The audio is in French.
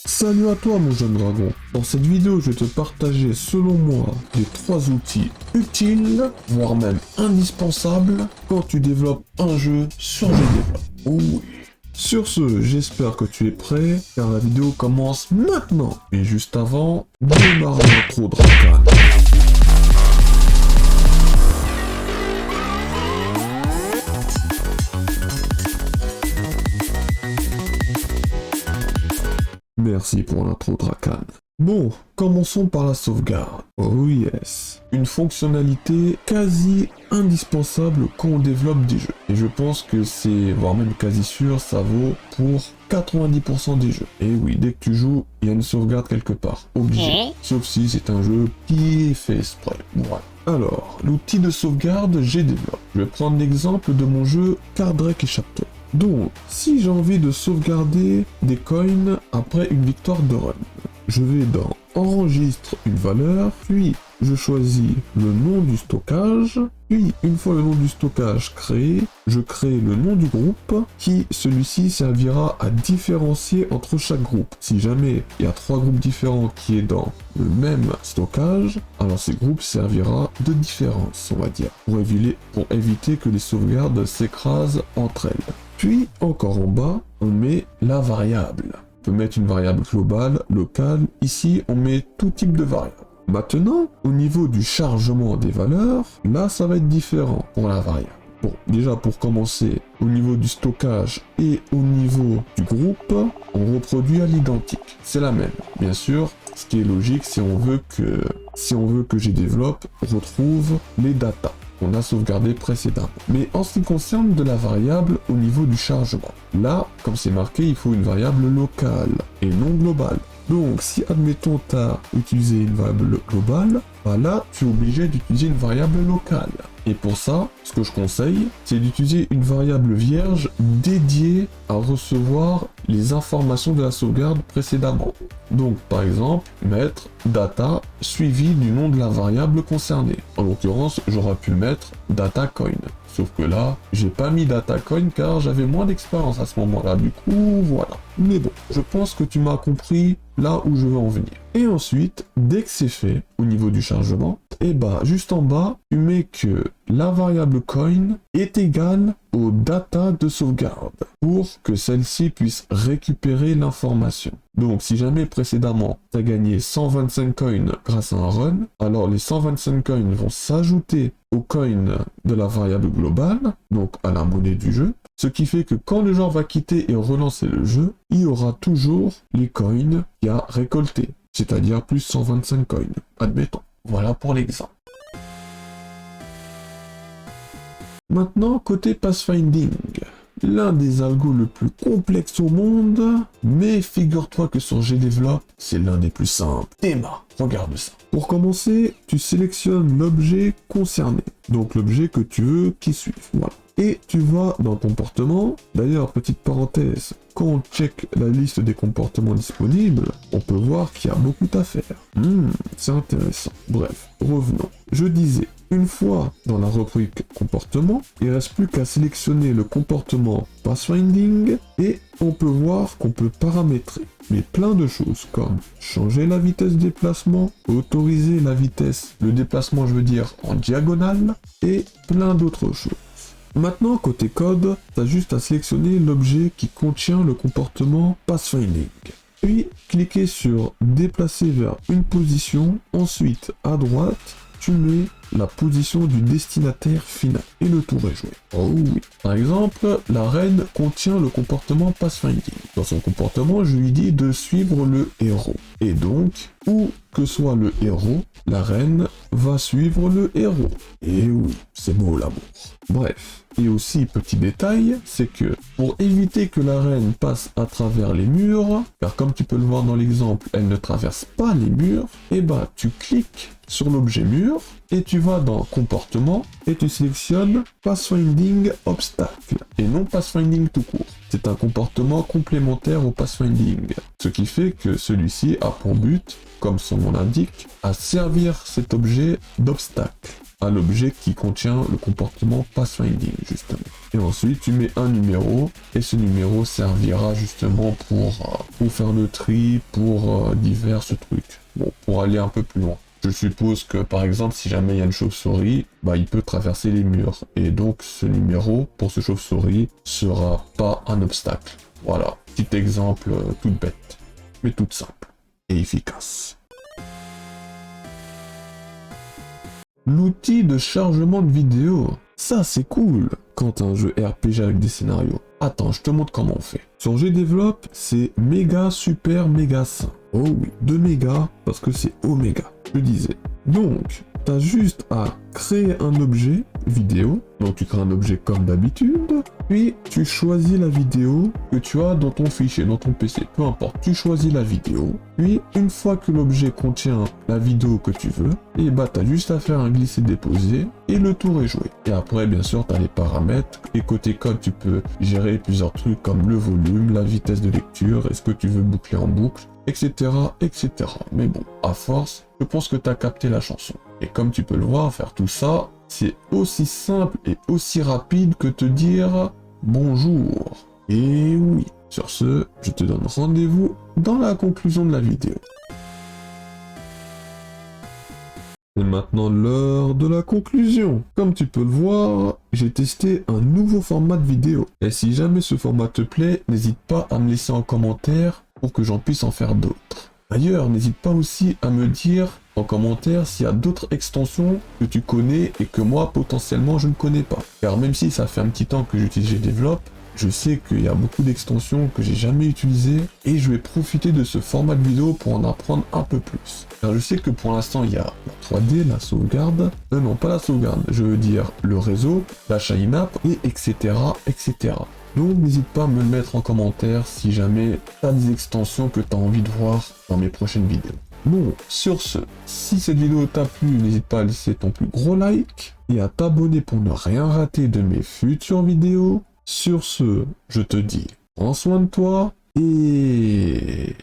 Salut à toi mon jeune dragon. Dans cette vidéo, je vais te partager selon moi les 3 outils utiles, voire même indispensables, quand tu développes un jeu sur GDevelop. Oh oui. Sur ce, j'espère que tu es prêt, car la vidéo commence maintenant. Et juste avant, démarre l'intro Drakan. Merci pour l'intro Drakan. Bon, commençons par la sauvegarde. Oh yes. Une fonctionnalité quasi indispensable quand on développe des jeux. Et je pense que c'est, voire même quasi sûr, ça vaut pour 90% des jeux. Et oui, dès que tu joues, il y a une sauvegarde quelque part. Obligé. Sauf si c'est un jeu qui est fait exprès. Voilà. Alors, l'outil de sauvegarde, GDevelop. Je vais prendre l'exemple de mon jeu Cardrake et Chapter. Donc, si j'ai envie de sauvegarder des coins après une victoire de run, je vais dans enregistre une valeur, puis je choisis le nom du stockage, puis une fois le nom du stockage créé, je crée le nom du groupe, qui celui-ci servira à différencier entre chaque groupe. Si jamais il y a 3 groupes différents qui est dans le même stockage, alors ces groupes servira de différence, on va dire, pour éviter que les sauvegardes s'écrasent entre elles. Puis, encore en bas, on met la variable. On peut mettre une variable globale, locale. Ici, on met tout type de variable. Maintenant, au niveau du chargement des valeurs, là, ça va être différent pour la variable. Bon, déjà pour commencer, au niveau du stockage et au niveau du groupe, on reproduit à l'identique. C'est la même. Bien sûr, ce qui est logique, si on veut que GDevelop retrouve les datas qu'on a sauvegardé précédemment. Mais en ce qui concerne de la variable au niveau du chargement, là, comme c'est marqué, il faut une variable locale et non globale. Donc, si admettons tu as utilisé une variable globale, bah là, tu es obligé d'utiliser une variable locale. Et pour ça, ce que je conseille, c'est d'utiliser une variable vierge dédiée à recevoir les informations de la sauvegarde précédemment. Donc, par exemple, mettre data suivi du nom de la variable concernée. En l'occurrence, j'aurais pu mettre datacoin. Sauf que là, j'ai pas mis datacoin car j'avais moins d'expérience à ce moment-là. Du coup, voilà. Mais bon, je pense que tu m'as compris là où je veux en venir. Et ensuite, dès que c'est fait au niveau du chargement, et bah juste en bas, tu mets que la variable coin est égale aux data de sauvegarde pour que celle-ci puisse récupérer l'information. Donc si jamais précédemment tu as gagné 125 coins grâce à un run, alors les 125 coins vont s'ajouter au coin de la variable globale, donc à la monnaie du jeu, ce qui fait que quand le joueur va quitter et relancer le jeu, il y aura toujours les coins qu'il a récoltés, c'est-à-dire plus 125 coins, admettons. Voilà pour l'exemple. Maintenant, côté pathfinding, l'un des algos le plus complexe au monde, mais figure-toi que sur GDevelop, c'est l'un des plus simples. Théma, regarde ça. Pour commencer, tu sélectionnes l'objet concerné, donc l'objet que tu veux qu'il suive, voilà. Et tu vas dans comportement, d'ailleurs, petite parenthèse, quand on check la liste des comportements disponibles, on peut voir qu'il y a beaucoup à faire. C'est intéressant. Bref, revenons. Je disais, une fois dans la rubrique comportement, il ne reste plus qu'à sélectionner le comportement pathfinding et on peut voir qu'on peut paramétrer. Mais plein de choses comme changer la vitesse de déplacement, autoriser la vitesse, le déplacement je veux dire en diagonale et plein d'autres choses. Maintenant, côté code, tu as juste à sélectionner l'objet qui contient le comportement pathfinding. Puis, cliquez sur déplacer vers une position. Ensuite, à droite, tu mets la position du destinataire final. Et le tour est joué. Oh oui. Par exemple, la reine contient le comportement pathfinding. Dans son comportement, je lui dis de suivre le héros. Et donc, où que soit le héros, la reine va suivre le héros. Et oui, c'est beau l'amour. Bref. Et aussi, petit détail, c'est que pour éviter que la reine passe à travers les murs, car comme tu peux le voir dans l'exemple, elle ne traverse pas les murs, et bah tu cliques sur l'objet mur, et tu vas dans comportement, et tu sélectionnes pathfinding obstacle, et non pathfinding tout court. C'est un comportement complémentaire au pathfinding, ce qui fait que celui-ci a pour but, comme son nom l'indique, à servir cet objet d'obstacle. à l'objet qui contient le comportement pathfinding, justement. Et ensuite, tu mets un numéro, et ce numéro servira justement pour faire le tri, pour divers trucs. Bon, pour aller un peu plus loin. Je suppose que, par exemple, si jamais il y a une chauve-souris, bah, il peut traverser les murs. Et donc, ce numéro, pour ce chauve-souris, sera pas un obstacle. Voilà, petit exemple toute bête, mais toute simple et efficace. L'outil de chargement de vidéo, ça c'est cool quand un jeu RPG avec des scénarios. Attends, je te montre comment on fait. Sur GDevelop, c'est méga super méga sain. Oh oui, 2 mégas parce que c'est oméga, je disais. Donc, t'as juste à créer un objet vidéo. Donc tu crées un objet comme d'habitude, puis tu choisis la vidéo que tu as dans ton fichier, dans ton PC, peu importe, tu choisis la vidéo, puis une fois que l'objet contient la vidéo que tu veux, et bah t'as juste à faire un glisser-déposer, et le tour est joué. Et après bien sûr t'as les paramètres, et côté code tu peux gérer plusieurs trucs comme le volume, la vitesse de lecture, est-ce que tu veux boucler en boucle, etc. etc. Mais bon, à force, je pense que t'as capté la chanson. Et comme tu peux le voir, faire tout ça, c'est aussi simple et aussi rapide que te dire bonjour. Et oui, sur ce, je te donne rendez-vous dans la conclusion de la vidéo. C'est maintenant l'heure de la conclusion. Comme tu peux le voir, j'ai testé un nouveau format de vidéo. Et si jamais ce format te plaît, n'hésite pas à me laisser en commentaire pour que j'en puisse en faire d'autres. D'ailleurs, n'hésite pas aussi à me dire en commentaire s'il y a d'autres extensions que tu connais et que moi potentiellement je ne connais pas. Car même si ça fait un petit temps que j'utilise GDevelop, je sais qu'il y a beaucoup d'extensions que j'ai jamais utilisées et je vais profiter de ce format de vidéo pour en apprendre un peu plus. Car je sais que pour l'instant il y a la 3D, la sauvegarde, non pas la sauvegarde, je veux dire le réseau, l'achat in-app et etc. etc. Donc n'hésite pas à me le mettre en commentaire si jamais tu as des extensions que tu as envie de voir dans mes prochaines vidéos. Bon, sur ce, si cette vidéo t'a plu, n'hésite pas à laisser ton plus gros like et à t'abonner pour ne rien rater de mes futures vidéos. Sur ce, je te dis, prends soin de toi et